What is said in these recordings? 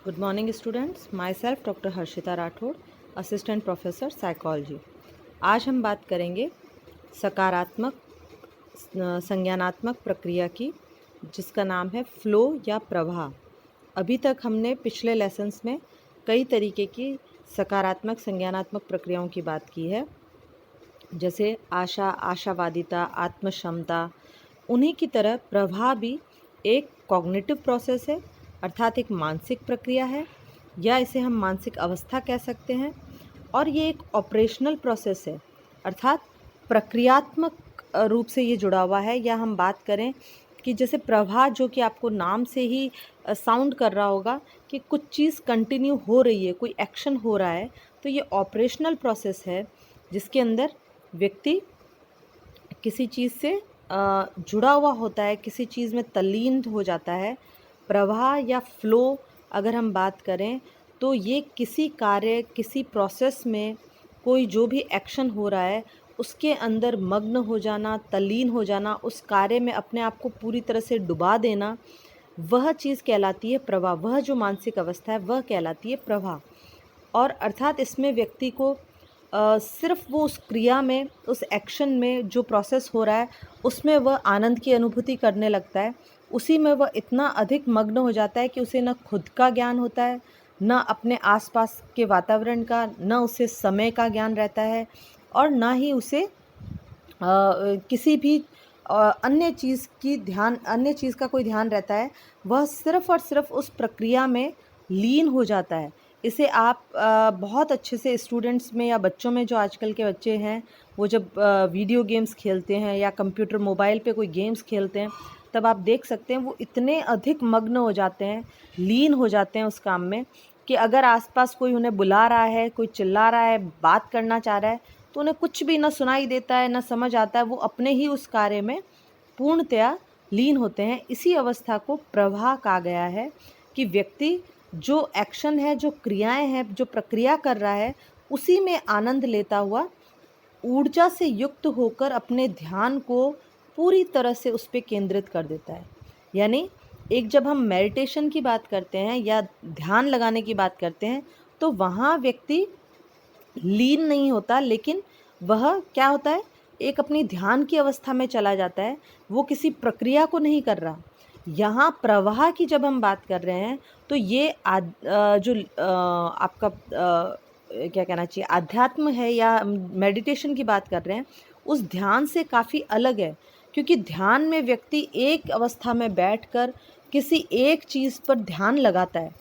Good morning students, my self doctor Harshita Rathore, assistant professor psychology. आज हम बात करेंगे सकारात्मक संज्ञानात्मक प्रक्रिया की, जिसका नाम है फ्लो या प्रवाह। अभी तक हमने पिछले लेसन्स में कई तरीके की सकारात्मक संज्ञानात्मक प्रक्रियाओं की बात की है, जैसे आशा, आशावादिता, आत्मक्षमता। उन्हीं की तरह प्रवाह भी एक कॉग्निटिव प्रोसेस है, अर्थात एक मानसिक प्रक्रिया है, या इसे हम मानसिक अवस्था कह सकते हैं। और ये एक ऑपरेशनल प्रोसेस है, अर्थात प्रक्रियात्मक रूप से ये जुड़ा हुआ है। या हम बात करें कि जैसे प्रवाह, जो कि आपको नाम से ही साउंड कर रहा होगा कि कुछ चीज़ कंटिन्यू हो रही है, कोई एक्शन हो रहा है, तो ये ऑपरेशनल प्रोसेस है जिसके अंदर व्यक्ति किसी चीज़ से जुड़ा हुआ होता है, किसी चीज़ में तल्लीन हो जाता है। प्रवाह या फ्लो अगर हम बात करें तो ये किसी कार्य, किसी प्रोसेस में कोई जो भी एक्शन हो रहा है उसके अंदर मग्न हो जाना, तल्लीन हो जाना, उस कार्य में अपने आप को पूरी तरह से डुबा देना, वह चीज़ कहलाती है प्रवाह। वह जो मानसिक अवस्था है वह कहलाती है प्रवाह। और अर्थात इसमें व्यक्ति को सिर्फ वो उस क्रिया में, उस एक्शन में जो प्रोसेस हो रहा है उसमें वह आनंद की अनुभूति करने लगता है। उसी में वह इतना अधिक मग्न हो जाता है कि उसे न खुद का ज्ञान होता है, न अपने आसपास के वातावरण का, न उसे समय का ज्ञान रहता है, और ना ही उसे किसी भी अन्य चीज़ का कोई ध्यान रहता है। वह सिर्फ़ और सिर्फ उस प्रक्रिया में लीन हो जाता है। इसे आप बहुत अच्छे से स्टूडेंट्स में या बच्चों में, जो आजकल के बच्चे हैं, वो जब वीडियो गेम्स खेलते हैं या कंप्यूटर मोबाइल पे कोई गेम्स खेलते हैं, तब आप देख सकते हैं वो इतने अधिक मग्न हो जाते हैं, लीन हो जाते हैं उस काम में, कि अगर आसपास कोई उन्हें बुला रहा है, कोई चिल्ला रहा है, बात करना चाह रहा है, तो उन्हें कुछ भी ना सुनाई देता है, ना समझ आता है। वो अपने ही उस कार्य में पूर्णतया लीन होते हैं। इसी अवस्था को प्रवाह कहा गया है, कि व्यक्ति जो एक्शन है, जो क्रियाएं हैं, जो प्रक्रिया कर रहा है, उसी में आनंद लेता हुआ ऊर्जा से युक्त होकर अपने ध्यान को पूरी तरह से उस पे केंद्रित कर देता है। यानी एक जब हम मेडिटेशन की बात करते हैं या ध्यान लगाने की बात करते हैं, तो वहाँ व्यक्ति लीन नहीं होता, लेकिन वह क्या होता है, एक अपनी ध्यान की अवस्था में चला जाता है। वो किसी प्रक्रिया को नहीं कर रहा। यहाँ प्रवाह की जब हम बात कर रहे हैं तो ये आपका क्या कहना चाहिए, आध्यात्म है या मेडिटेशन की बात कर रहे हैं, उस ध्यान से काफ़ी अलग है। क्योंकि ध्यान में व्यक्ति एक अवस्था में बैठकर किसी एक चीज़ पर ध्यान लगाता है।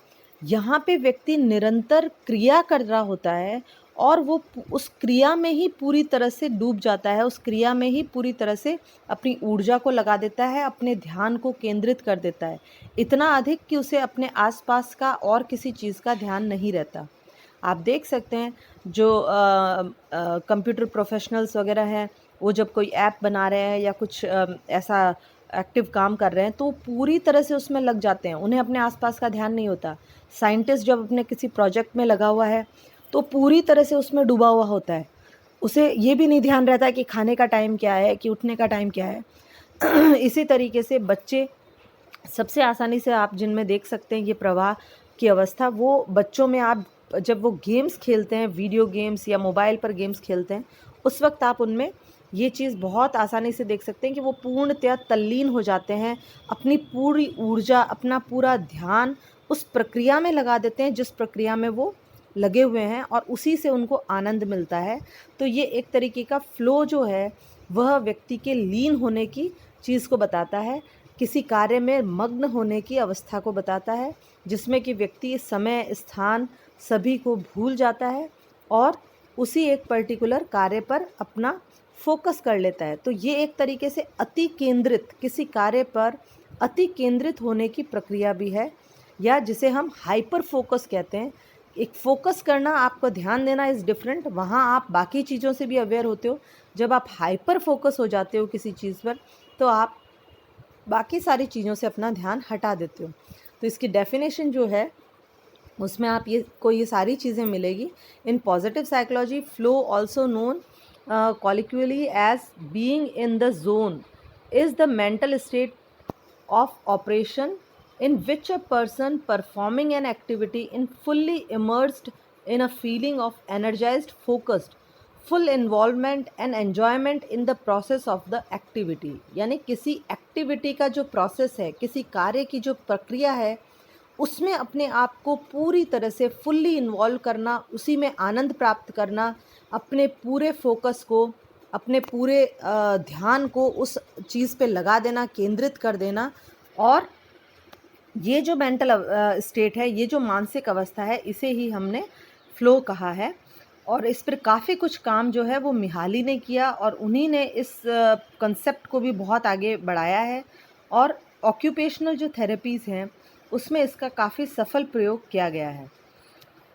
यहाँ पे व्यक्ति निरंतर क्रिया कर रहा होता है, और वो उस क्रिया में ही पूरी तरह से डूब जाता है, उस क्रिया में ही पूरी तरह से अपनी ऊर्जा को लगा देता है, अपने ध्यान को केंद्रित कर देता है, इतना अधिक कि उसे अपने आसपास का और किसी चीज़ का ध्यान नहीं रहता। आप देख सकते हैं जो कंप्यूटर प्रोफेशनल्स वगैरह हैं, वो जब कोई ऐप बना रहे हैं या कुछ ऐसा एक्टिव काम कर रहे हैं, तो पूरी तरह से उसमें लग जाते हैं, उन्हें अपने आसपास का ध्यान नहीं होता। साइंटिस्ट जब अपने किसी प्रोजेक्ट में लगा हुआ है तो पूरी तरह से उसमें डूबा हुआ होता है, उसे ये भी नहीं ध्यान रहता कि खाने का टाइम क्या है, कि उठने का टाइम क्या है। इसी तरीके से बच्चे सबसे आसानी से आप जिनमें देख सकते हैं ये प्रवाह की अवस्था, वो बच्चों में आप जब वो गेम्स खेलते हैं, वीडियो गेम्स या मोबाइल पर गेम्स खेलते हैं, उस वक्त आप उनमें ये चीज़ बहुत आसानी से देख सकते हैं कि वो पूर्णतया तल्लीन हो जाते हैं, अपनी पूरी ऊर्जा, अपना पूरा ध्यान उस प्रक्रिया में लगा देते हैं जिस प्रक्रिया में वो लगे हुए हैं, और उसी से उनको आनंद मिलता है। तो ये एक तरीके का फ्लो जो है, वह व्यक्ति के लीन होने की चीज़ को बताता है, किसी कार्य में मग्न होने की अवस्था को बताता है, जिसमें कि व्यक्ति समय, स्थान सभी को भूल जाता है और उसी एक पर्टिकुलर कार्य पर अपना फोकस कर लेता है। तो ये एक तरीके से अति केंद्रित, किसी कार्य पर अति केंद्रित होने की प्रक्रिया भी है, या जिसे हम हाइपर फोकस कहते हैं। एक फोकस करना, आपको ध्यान देना इज़ डिफरेंट, वहाँ आप बाकी चीज़ों से भी अवेयर होते हो। जब आप हाइपर फोकस हो जाते हो किसी चीज़ पर, तो आप बाकी सारी चीज़ों से अपना ध्यान हटा देते हो। तो इसकी डेफिनेशन जो है उसमें आप ये सारी चीज़ें मिलेगी। In positive psychology, flow also known colloquially as being in the zone is the mental state of operation in which a person performing an activity in fully immersed in a feeling of energized, focused, full involvement and enjoyment in the process of the activity। यानी किसी activity का जो process है, किसी कार्य की जो प्रक्रिया है, उसमें अपने आप को पूरी तरह से फुल्ली इन्वॉल्व करना, उसी में आनंद प्राप्त करना, अपने पूरे फोकस को, अपने पूरे ध्यान को उस चीज़ पे लगा देना, केंद्रित कर देना। और ये जो मेंटल स्टेट है, ये जो मानसिक अवस्था है, इसे ही हमने फ्लो कहा है। और इस पर काफ़ी कुछ काम जो है वो मिहाली ने किया और उन्हीं ने इस कंसेप्ट को भी बहुत आगे बढ़ाया है। और ऑक्यूपेशनल जो थेरेपीज़ हैं उसमें इसका काफ़ी सफल प्रयोग किया गया है।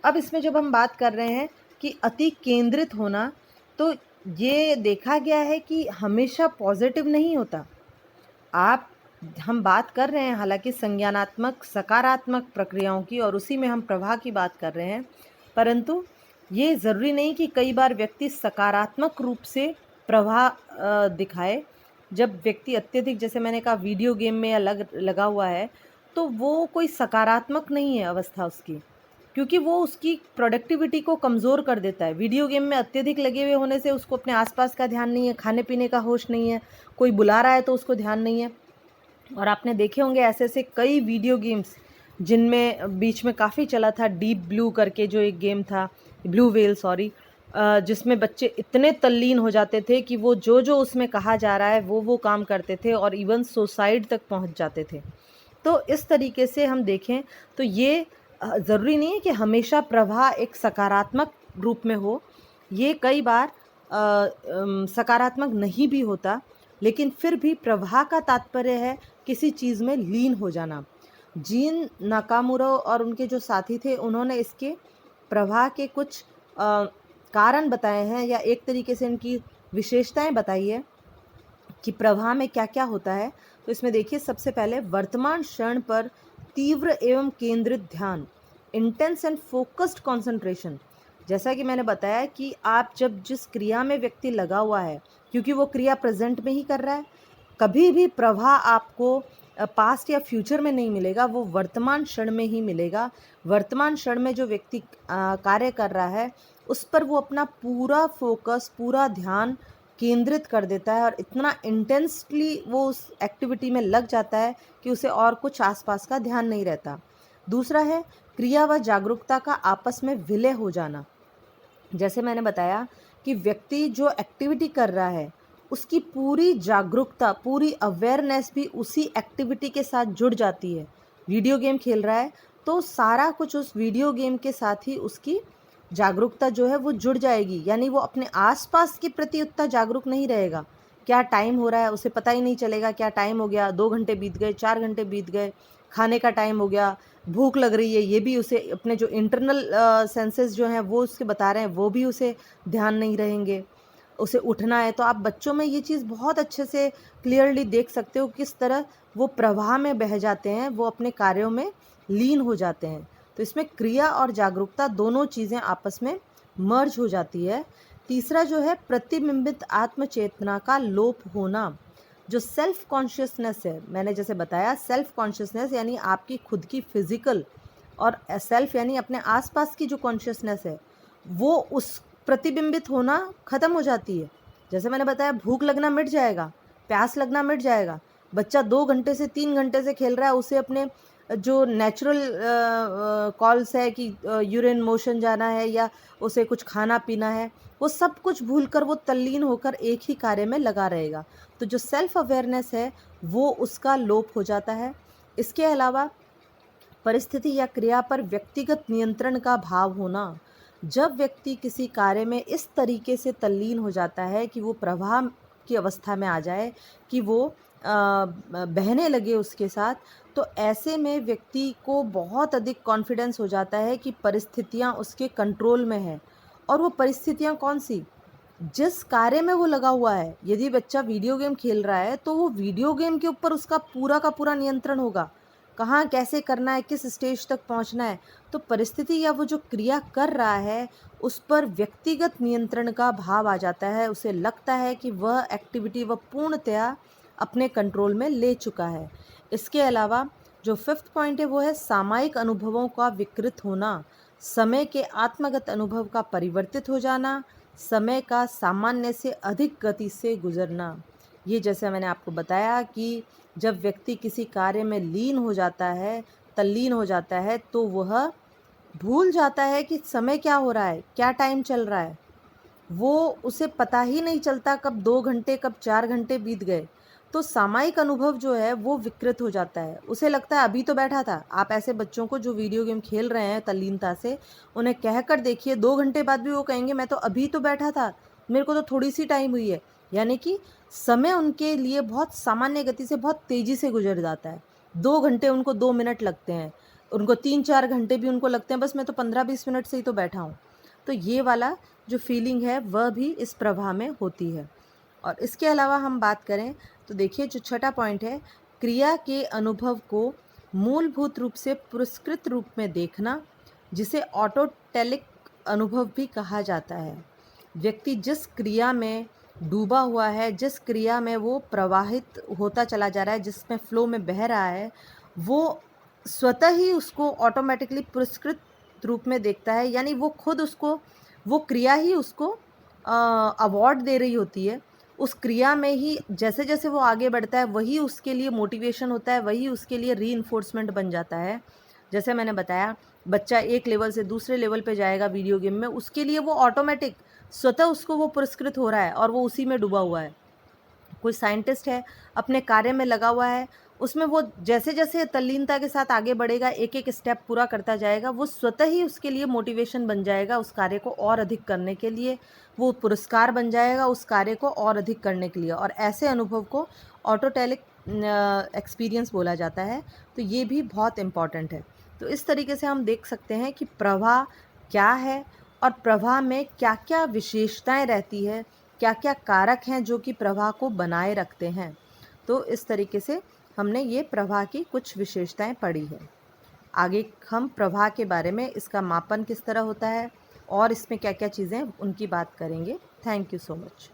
अब इसमें जब हम बात कर रहे हैं कि अति केंद्रित होना, तो ये देखा गया है कि हमेशा पॉजिटिव नहीं होता। हम बात कर रहे हैं हालांकि संज्ञानात्मक सकारात्मक प्रक्रियाओं की, और उसी में हम प्रवाह की बात कर रहे हैं, परंतु ये ज़रूरी नहीं कि कई बार व्यक्ति सकारात्मक रूप से प्रवाह दिखाए। जब व्यक्ति अत्यधिक, जैसे मैंने कहा, वीडियो गेम में या लगा हुआ है, तो वो कोई सकारात्मक नहीं है अवस्था उसकी, क्योंकि वो उसकी प्रोडक्टिविटी को कमज़ोर कर देता है। वीडियो गेम में अत्यधिक लगे हुए होने से उसको अपने आसपास का ध्यान नहीं है, खाने पीने का होश नहीं है, कोई बुला रहा है तो उसको ध्यान नहीं है। और आपने देखे होंगे ऐसे ऐसे कई वीडियो गेम्स जिनमें बीच में काफ़ी चला था डीप ब्लू करके, जो एक गेम था, ब्लू व्हेल सॉरी, जिसमें बच्चे इतने तल्लीन हो जाते थे कि वो जो जो उसमें कहा जा रहा है वो काम करते थे और इवन सुसाइड तक पहुंच जाते थे। तो इस तरीके से हम देखें तो ये ज़रूरी नहीं है कि हमेशा प्रवाह एक सकारात्मक रूप में हो। ये कई बार सकारात्मक नहीं भी होता, लेकिन फिर भी प्रवाह का तात्पर्य है किसी चीज़ में लीन हो जाना। जीन नाकामुरा और उनके जो साथी थे, उन्होंने इसके प्रवाह के कुछ कारण बताए हैं, या एक तरीके से इनकी विशेषताएं बताई है कि प्रवाह में क्या क्या होता है। तो इसमें देखिए, सबसे पहले वर्तमान क्षण पर तीव्र एवं केंद्रित ध्यान, इंटेंस एंड फोकस्ड कंसंट्रेशन। जैसा कि मैंने बताया कि आप जब जिस क्रिया में व्यक्ति लगा हुआ है, क्योंकि वो क्रिया प्रेजेंट में ही कर रहा है, कभी भी प्रवाह आपको पास्ट या फ्यूचर में नहीं मिलेगा, वो वर्तमान क्षण में ही मिलेगा। वर्तमान क्षण में जो व्यक्ति कार्य कर रहा है, उस पर वो अपना पूरा फोकस, पूरा ध्यान केंद्रित कर देता है और इतना इंटेंसली वो उस एक्टिविटी में लग जाता है कि उसे और कुछ आसपास का ध्यान नहीं रहता। दूसरा है क्रिया व जागरूकता का आपस में विलय हो जाना। जैसे मैंने बताया कि व्यक्ति जो एक्टिविटी कर रहा है, उसकी पूरी जागरूकता, पूरी अवेयरनेस भी उसी एक्टिविटी के साथ जुड़ जाती है। वीडियो गेम खेल रहा है तो सारा कुछ उस वीडियो गेम के साथ ही उसकी जागरूकता जो है वो जुड़ जाएगी, यानी वो अपने आसपास के प्रति उतना जागरूक नहीं रहेगा। क्या टाइम हो रहा है उसे पता ही नहीं चलेगा, क्या टाइम हो गया, 2 घंटे बीत गए, 4 घंटे बीत गए, खाने का टाइम हो गया, भूख लग रही है, ये भी उसे अपने जो इंटरनल सेंसेस जो हैं वो उसके बता रहे हैं, वो भी उसे ध्यान नहीं रहेंगे। उसे उठना है, तो आप बच्चों में ये चीज़ बहुत अच्छे से क्लियरली देख सकते हो किस तरह वो प्रवाह में बह जाते हैं, वो अपने कार्यों में लीन हो जाते हैं। तो इसमें क्रिया और जागरूकता दोनों चीज़ें आपस में मर्ज हो जाती है। तीसरा जो है प्रतिबिंबित आत्मचेतना का लोप होना। जो सेल्फ कॉन्शियसनेस है, मैंने जैसे बताया, सेल्फ कॉन्शियसनेस यानी आपकी खुद की फिजिकल, और सेल्फ यानी अपने आसपास की जो कॉन्शियसनेस है, वो उस प्रतिबिंबित होना ख़त्म हो जाती है। जैसे मैंने बताया, भूख लगना मिट जाएगा, प्यास लगना मिट जाएगा। बच्चा 2 घंटे से 3 घंटे से खेल रहा है, उसे अपने जो नेचुरल कॉल्स है कि यूरिन मोशन जाना है या उसे कुछ खाना पीना है, वो सब कुछ भूलकर वो तल्लीन होकर एक ही कार्य में लगा रहेगा। तो जो सेल्फ अवेयरनेस है वो उसका लोप हो जाता है। इसके अलावा परिस्थिति या क्रिया पर व्यक्तिगत नियंत्रण का भाव होना। जब व्यक्ति किसी कार्य में इस तरीके से तल्लीन हो जाता है कि वो प्रवाह की अवस्था में आ जाए, कि वो बहने लगे उसके साथ, तो ऐसे में व्यक्ति को बहुत अधिक कॉन्फिडेंस हो जाता है कि परिस्थितियाँ उसके कंट्रोल में है। और वो परिस्थितियाँ कौन सी, जिस कार्य में वो लगा हुआ है। यदि बच्चा वीडियो गेम खेल रहा है तो वो वीडियो गेम के ऊपर उसका पूरा का पूरा नियंत्रण होगा, कहाँ कैसे करना है, किस स्टेज तक पहुंचना है। तो परिस्थिति या वो जो क्रिया कर रहा है उस पर व्यक्तिगत नियंत्रण का भाव आ जाता है। उसे लगता है कि वह एक्टिविटी वह पूर्णतया अपने कंट्रोल में ले चुका है। इसके अलावा जो 5th पॉइंट है वो है सामयिक अनुभवों का विकृत होना, समय के आत्मगत अनुभव का परिवर्तित हो जाना, समय का सामान्य से अधिक गति से गुजरना। ये जैसे मैंने आपको बताया कि जब व्यक्ति किसी कार्य में लीन हो जाता है, तल्लीन हो जाता है, तो वह भूल जाता है कि समय क्या हो रहा है, क्या टाइम चल रहा है। वो उसे पता ही नहीं चलता कब 2 घंटे कब 4 घंटे बीत गए। तो सामयिक अनुभव जो है वो विकृत हो जाता है, उसे लगता है अभी तो बैठा था। आप ऐसे बच्चों को जो वीडियो गेम खेल रहे हैं तल्लीनता से, उन्हें कह कर देखिए 2 घंटे बाद भी वो कहेंगे मैं तो अभी तो बैठा था, मेरे को तो थोड़ी सी टाइम हुई है। यानी कि समय उनके लिए बहुत सामान्य गति से बहुत तेज़ी से गुजर जाता है। 2 घंटे उनको 2 मिनट लगते हैं, उनको 3-4 घंटे भी उनको लगते हैं बस मैं तो 15-20 मिनट से ही तो बैठा हूँ। तो ये वाला जो फीलिंग है वह भी इस प्रवाह में होती है। और इसके अलावा हम बात करें तो देखिए जो छठा पॉइंट है, क्रिया के अनुभव को मूलभूत रूप से पुरस्कृत रूप में देखना, जिसे ऑटोटेलिक अनुभव भी कहा जाता है। व्यक्ति जिस क्रिया में डूबा हुआ है, जिस क्रिया में वो प्रवाहित होता चला जा रहा है, जिसमें फ्लो में बह रहा है, वो स्वतः ही उसको ऑटोमेटिकली पुरस्कृत रूप में देखता है। यानी वो खुद उसको, वो क्रिया ही उसको अवार्ड दे रही होती है। उस क्रिया में ही जैसे जैसे वो आगे बढ़ता है वही उसके लिए मोटिवेशन होता है, वही उसके लिए रीइंफोर्समेंट बन जाता है। जैसे मैंने बताया, बच्चा एक लेवल से दूसरे लेवल पे जाएगा वीडियो गेम में, उसके लिए वो ऑटोमेटिक स्वतः उसको वो पुरस्कृत हो रहा है और वो उसी में डूबा हुआ है। कोई साइंटिस्ट है, अपने कार्य में लगा हुआ है, उसमें वो जैसे जैसे तल्लीनता के साथ आगे बढ़ेगा, एक एक स्टेप पूरा करता जाएगा, वो स्वतः ही उसके लिए मोटिवेशन बन जाएगा उस कार्य को और अधिक करने के लिए, वो पुरस्कार बन जाएगा उस कार्य को और अधिक करने के लिए। और ऐसे अनुभव को ऑटोटेलिक एक्सपीरियंस बोला जाता है। तो ये भी बहुत इम्पॉर्टेंट है। तो इस तरीके से हम देख सकते हैं कि प्रवाह क्या है और प्रवाह में क्या क्या विशेषताएं रहती है, क्या क्या कारक हैं जो कि प्रवाह को बनाए रखते हैं। तो इस तरीके से हमने ये प्रवाह की कुछ विशेषताएं पढ़ी है। आगे हम प्रवाह के बारे में, इसका मापन किस तरह होता है और इसमें क्या क्या चीज़ें उनकी बात करेंगे। Thank you so much.